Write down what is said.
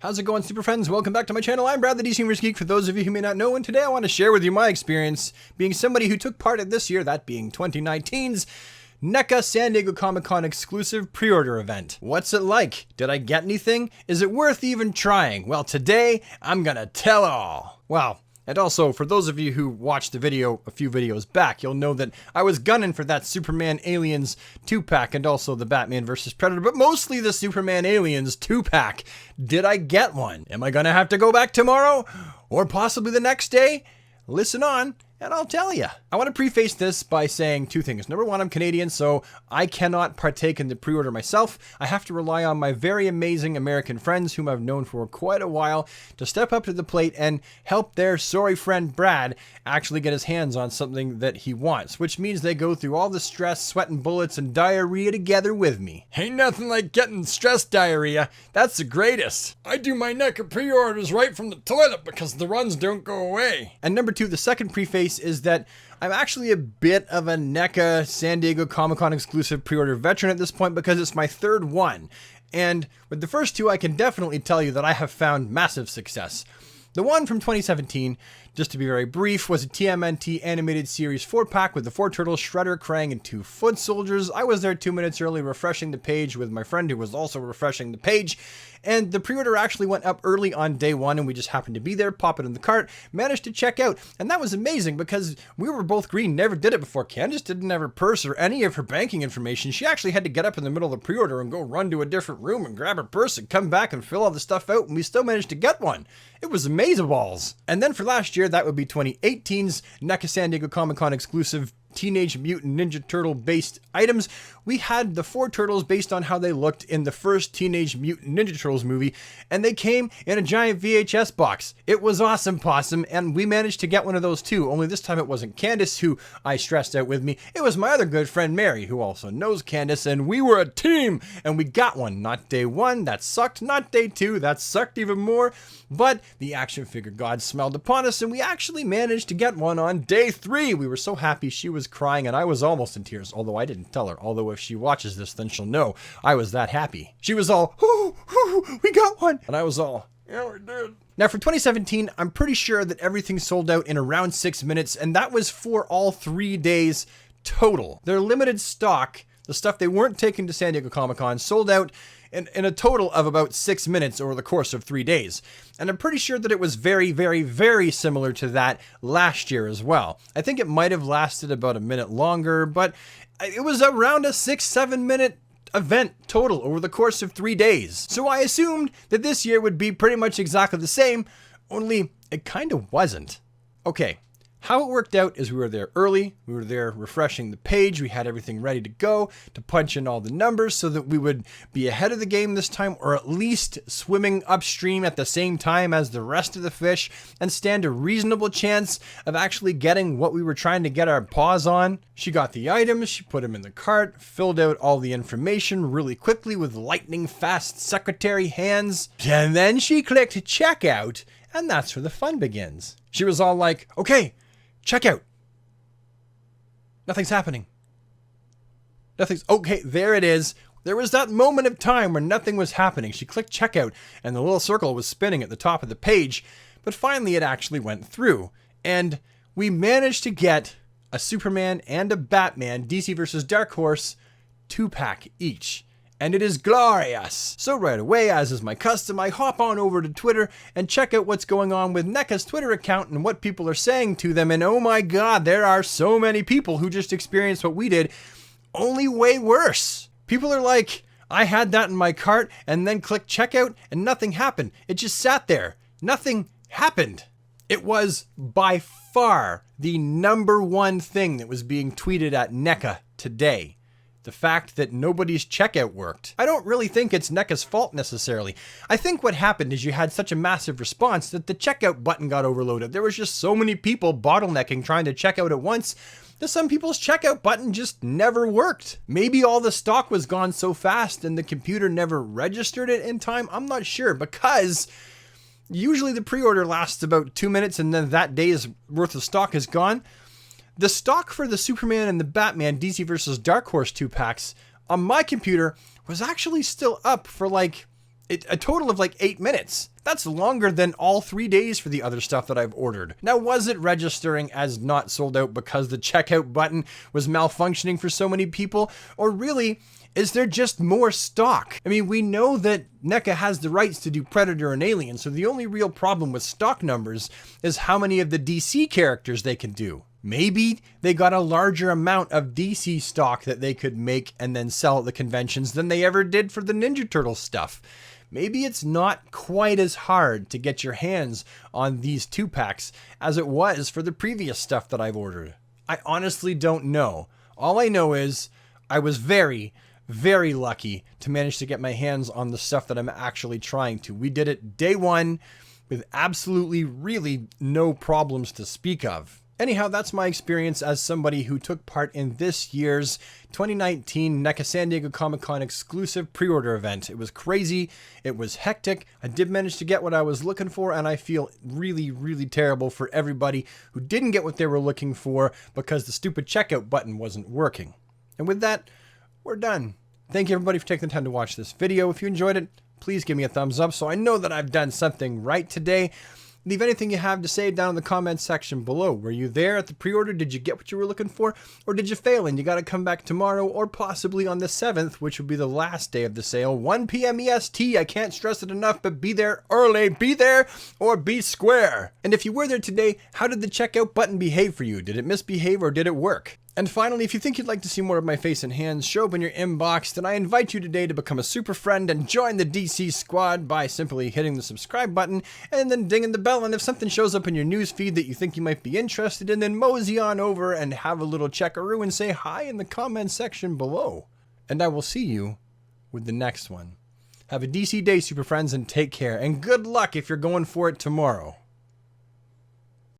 How's it going, super friends? Welcome back to my channel. I'm Brad, the DC Universe Geek, for those of you who may not know, and today I want to share with you my experience being somebody who took part in this year, that being 2019's NECA San Diego Comic-Con exclusive pre-order event. What's it like? Did I get anything? Is it worth even trying? Well, today, I'm gonna tell all. Wow. And also, for those of you who watched the video a few videos back, you'll know that I was gunning for that Superman Aliens 2-pack and also the Batman vs. Predator, but mostly the Superman Aliens 2-pack. Did I get one? Am I gonna have to go back tomorrow? Or possibly the next day? Listen on, and I'll tell you. I want to preface this by saying two things. Number one, I'm Canadian, so I cannot partake in the pre-order myself. I have to rely on my very amazing American friends, whom I've known for quite a while, to step up to the plate and help their sorry friend Brad actually get his hands on something that he wants, which means they go through all the stress, sweat and bullets, and diarrhea together with me. Ain't nothing like getting stress diarrhea. That's the greatest. I do my NECA pre-orders right from the toilet because the runs don't go away. And number two, the second preface is that I'm actually a bit of a NECA San Diego Comic-Con exclusive pre-order veteran at this point because it's my third one. And with the first two, I can definitely tell you that I have found massive success. The one from 2017, just to be very brief, was a TMNT animated series 4-pack with the 4 turtles, Shredder, Krang, and 2 foot soldiers. I was there 2 minutes early refreshing the page with my friend who was also refreshing the page. And the pre-order actually went up early on day one, and we just happened to be there, pop it in the cart, managed to check out. And that was amazing because we were both green, never did it before. Candace didn't have her purse or any of her banking information. She actually had to get up in the middle of the pre-order and go run to a different room and grab her purse and come back and fill all the stuff out, and we still managed to get one. It was amazeballs. And then for last year, that would be 2018's NECA San Diego Comic-Con exclusive Teenage Mutant Ninja Turtle based items. We had the 4 turtles based on how they looked in the first Teenage Mutant Ninja Turtles movie, and they came in a giant VHS box. It was awesome, possum, and we managed to get one of those too, only this time it wasn't Candace who I stressed out with me. It was my other good friend Mary, who also knows Candace, and we were a team, and we got one. Not day 1, that sucked. Not day 2, that sucked even more, but the action figure god smiled upon us, and we actually managed to get one on day 3. We were so happy. She was crying and I was almost in tears, although I didn't tell her. Although if she watches this, then she'll know I was that happy. She was all, we got one. And I was all, yeah, we did. Now for 2017, I'm pretty sure that everything sold out in around 6 minutes, and that was for all 3 days total. Their limited stock, the stuff they weren't taking to San Diego Comic-Con, sold out in a total of about 6 minutes over the course of 3 days. And I'm pretty sure that it was very, very, very similar to that last year as well. I think it might have lasted about a minute longer, but it was around a 6-7 minute event total over the course of 3 days. So I assumed that this year would be pretty much exactly the same, only it kind of wasn't. Okay. How it worked out is we were there early, we were there refreshing the page, we had everything ready to go to punch in all the numbers so that we would be ahead of the game this time, or at least swimming upstream at the same time as the rest of the fish and stand a reasonable chance of actually getting what we were trying to get our paws on. She got the items, she put them in the cart, filled out all the information really quickly with lightning fast secretary hands, and then she clicked checkout, and that's where the fun begins. She was all like, okay, checkout. Nothing's happening. Okay, there it is. There was that moment of time where nothing was happening. She clicked checkout and the little circle was spinning at the top of the page, but finally it actually went through. And we managed to get a Superman and a Batman DC vs. Dark Horse 2-pack each. And it is glorious. So right away, as is my custom, I hop on over to Twitter and check out what's going on with NECA's Twitter account and what people are saying to them. And oh my god, there are so many people who just experienced what we did, only way worse. People are like, I had that in my cart and then clicked checkout and nothing happened. It just sat there. Nothing happened. It was by far the #1 thing that was being tweeted at NECA today. The fact that nobody's checkout worked. I don't really think it's NECA's fault necessarily. I think what happened is you had such a massive response that the checkout button got overloaded. There was just so many people bottlenecking trying to check out at once that some people's checkout button just never worked. Maybe all the stock was gone so fast and the computer never registered it in time. I'm not sure, because usually the pre-order lasts about 2 minutes and then that day's worth of stock is gone. The stock for the Superman and the Batman DC vs. Dark Horse 2-packs on my computer was actually still up for like a total of like 8 minutes. That's longer than all 3 days for the other stuff that I've ordered. Now, was it registering as not sold out because the checkout button was malfunctioning for so many people? Or really, is there just more stock? I mean, we know that NECA has the rights to do Predator and Alien, so the only real problem with stock numbers is how many of the DC characters they can do. Maybe they got a larger amount of DC stock that they could make and then sell at the conventions than they ever did for the Ninja Turtle stuff. Maybe it's not quite as hard to get your hands on these 2-packs as it was for the previous stuff that I've ordered. I honestly don't know. All I know is I was very, very lucky to manage to get my hands on the stuff that I'm actually trying to. We did it day one with absolutely really no problems to speak of. Anyhow, that's my experience as somebody who took part in this year's 2019 NECA San Diego Comic-Con exclusive pre-order event. It was crazy. It was hectic. I did manage to get what I was looking for, and I feel really, really terrible for everybody who didn't get what they were looking for because the stupid checkout button wasn't working. And with that, we're done. Thank you everybody for taking the time to watch this video. If you enjoyed it, please give me a thumbs up so I know that I've done something right today. Leave anything you have to say down in the comments section below. Were you there at the pre-order? Did you get what you were looking for? Or did you fail and you got to come back tomorrow or possibly on the 7th, which would be the last day of the sale, 1 p.m. EST. I can't stress it enough, but be there early. Be there or be square. And if you were there today, how did the checkout button behave for you? Did it misbehave or did it work? And finally, if you think you'd like to see more of my face and hands show up in your inbox, then I invite you today to become a super friend and join the DC squad by simply hitting the subscribe button and then dinging the bell. And if something shows up in your news feed that you think you might be interested in, then mosey on over and have a little checkaroo and say hi in the comment section below. And I will see you with the next one. Have a DC day, super friends, and take care. And good luck if you're going for it tomorrow.